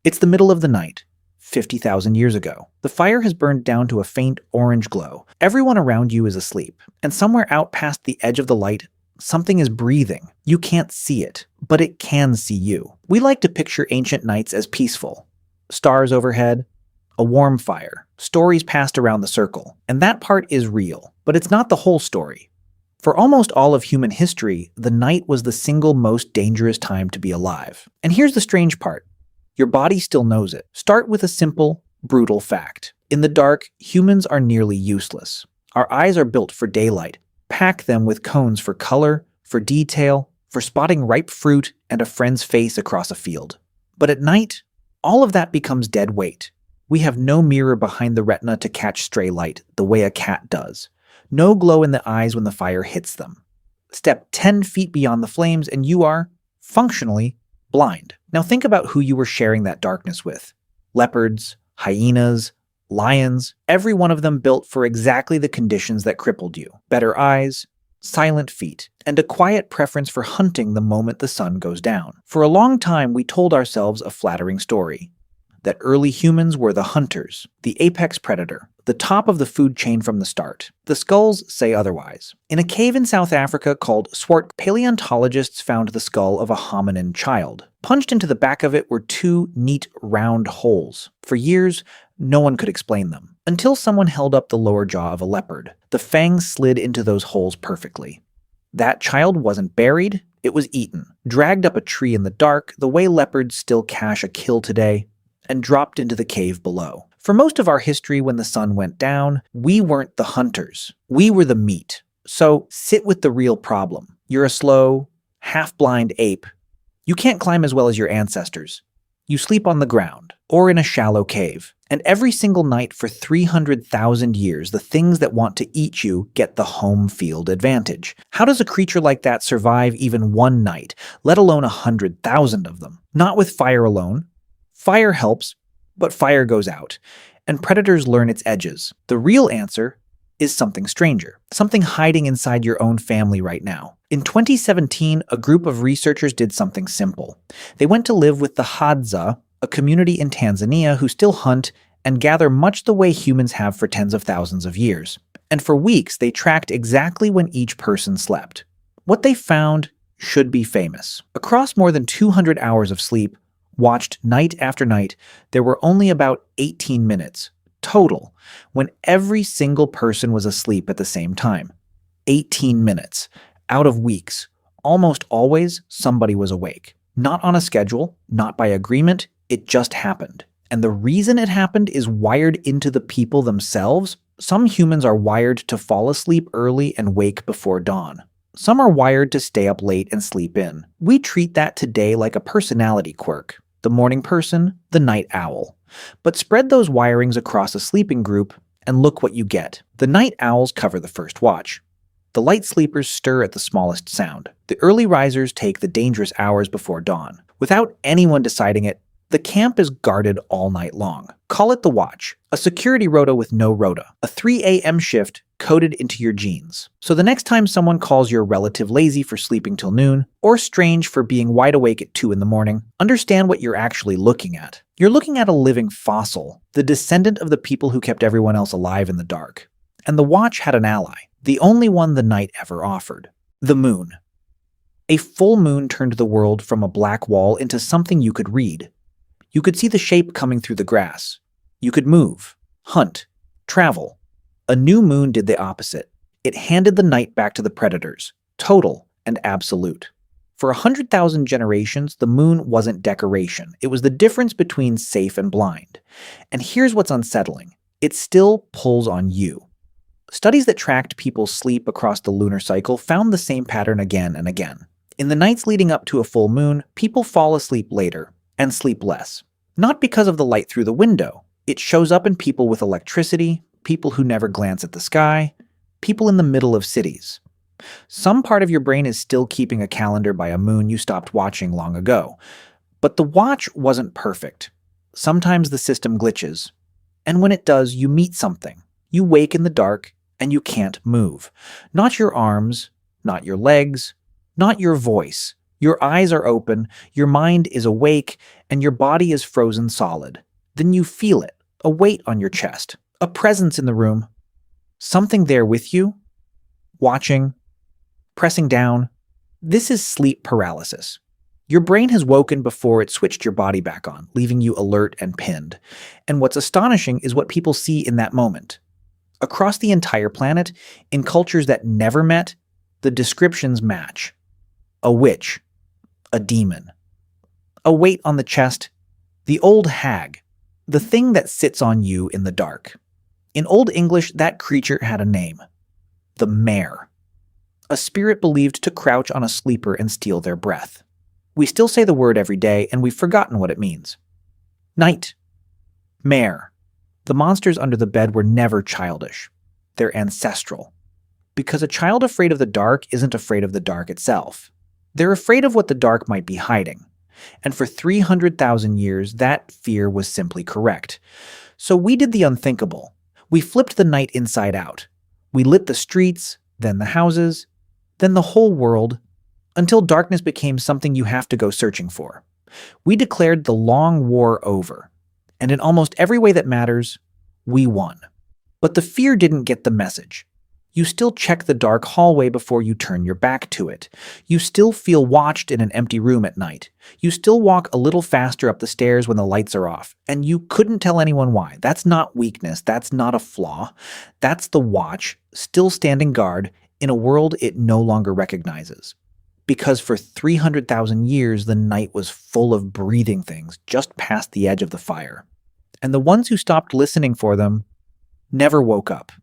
It's the middle of the night, 50,000 years ago. The fire has burned down to a faint orange glow. Everyone around you is asleep, and somewhere out past the edge of the light, something is breathing. You can't see it, but it can see you. We like to picture ancient nights as peaceful. Stars overhead, a warm fire, stories passed around the circle. And that part is real, but it's not the whole story. For almost all of human history, the night was the single most dangerous time to be alive. And here's the strange part. Your body still knows it. Start with a simple, brutal fact. In the dark, humans are nearly useless. Our eyes are built for daylight. Pack them with cones for color, for detail, for spotting ripe fruit and a friend's face across a field. But at night, all of that becomes dead weight. We have no mirror behind the retina to catch stray light the way a cat does. No glow in the eyes when the fire hits them. Step 10 feet beyond the flames and you are, functionally, blind. Now think about who you were sharing that darkness with. Leopards, hyenas, lions, every one of them built for exactly the conditions that crippled you. Better eyes, silent feet, and a quiet preference for hunting the moment the sun goes down. For a long time, we told ourselves a flattering story. That early humans were the hunters, the apex predator, the top of the food chain from the start. The skulls say otherwise. In a cave in South Africa called Swartkrans, paleontologists found the skull of a hominin child. Punched into the back of it were two neat, round holes. For years, no one could explain them. Until someone held up the lower jaw of a leopard. The fangs slid into those holes perfectly. That child wasn't buried, it was eaten. Dragged up a tree in the dark, the way leopards still cache a kill today, and dropped into the cave below. For most of our history, when the sun went down, we weren't the hunters. We were the meat. So sit with the real problem. You're a slow, half-blind ape. You can't climb as well as your ancestors. You sleep on the ground, or in a shallow cave. And every single night for 300,000 years, the things that want to eat you get the home field advantage. How does a creature like that survive even one night, let alone 100,000 of them? Not with fire alone. Fire helps, but fire goes out, and predators learn its edges. The real answer is something stranger, something hiding inside your own family right now. In 2017, a group of researchers did something simple. They went to live with the Hadza, a community in Tanzania who still hunt and gather much the way humans have for tens of thousands of years. And for weeks, they tracked exactly when each person slept. What they found should be famous. Across more than 200 hours of sleep, watched night after night, there were only about 18 minutes total when every single person was asleep at the same time. 18 minutes. Out of weeks. Almost always, somebody was awake. Not on a schedule, not by agreement, it just happened. And the reason it happened is wired into the people themselves. Some humans are wired to fall asleep early and wake before dawn. Some are wired to stay up late and sleep in. We treat that today like a personality quirk. The morning person, the night owl. But spread those wirings across a sleeping group, and look what you get. The night owls cover the first watch. The light sleepers stir at the smallest sound. The early risers take the dangerous hours before dawn. Without anyone deciding it, the camp is guarded all night long. Call it the watch, a security rota with no rota, a 3 a.m. shift coded into your genes. So the next time someone calls your relative lazy for sleeping till noon, or strange for being wide awake at 2 in the morning, understand what you're actually looking at. You're looking at a living fossil, the descendant of the people who kept everyone else alive in the dark. And the watch had an ally, the only one the night ever offered. The moon. A full moon turned the world from a black wall into something you could read. You could see the shape coming through the grass. You could move, hunt, travel. A new moon did the opposite. It handed the night back to the predators, total and absolute. For 100,000 generations, the moon wasn't decoration. It was the difference between safe and blind. And here's what's unsettling. It still pulls on you. Studies that tracked people's sleep across the lunar cycle found the same pattern again and again. In the nights leading up to a full moon, people fall asleep later and sleep less. Not because of the light through the window. It shows up in people with electricity, people who never glance at the sky, people in the middle of cities. Some part of your brain is still keeping a calendar by a moon you stopped watching long ago. But the watch wasn't perfect. Sometimes the system glitches. And when it does, you meet something. You wake in the dark, and you can't move. Not your arms, not your legs, not your voice, Your eyes are open, your mind is awake, and your body is frozen solid. Then you feel it, a weight on your chest, a presence in the room, something there with you, watching, pressing down. This is sleep paralysis. Your brain has woken before it switched your body back on, leaving you alert and pinned. And what's astonishing is what people see in that moment. Across the entire planet, in cultures that never met, the descriptions match. A witch, a demon, a weight on the chest, the old hag, the thing that sits on you in the dark. In Old English, that creature had a name. The mare. A spirit believed to crouch on a sleeper and steal their breath. We still say the word every day, and we've forgotten what it means. Night. Mare. The monsters under the bed were never childish. They're ancestral. Because a child afraid of the dark isn't afraid of the dark itself. They're afraid of what the dark might be hiding. And for 300,000 years, that fear was simply correct. So we did the unthinkable. We flipped the night inside out. We lit the streets, then the houses, then the whole world, until darkness became something you have to go searching for. We declared the long war over. And in almost every way that matters, we won. But the fear didn't get the message. You still check the dark hallway before you turn your back to it. You still feel watched in an empty room at night. You still walk a little faster up the stairs when the lights are off. And you couldn't tell anyone why. That's not weakness. That's not a flaw. That's the watch, still standing guard, in a world it no longer recognizes. Because for 300,000 years, the night was full of breathing things just past the edge of the fire. And the ones who stopped listening for them never woke up.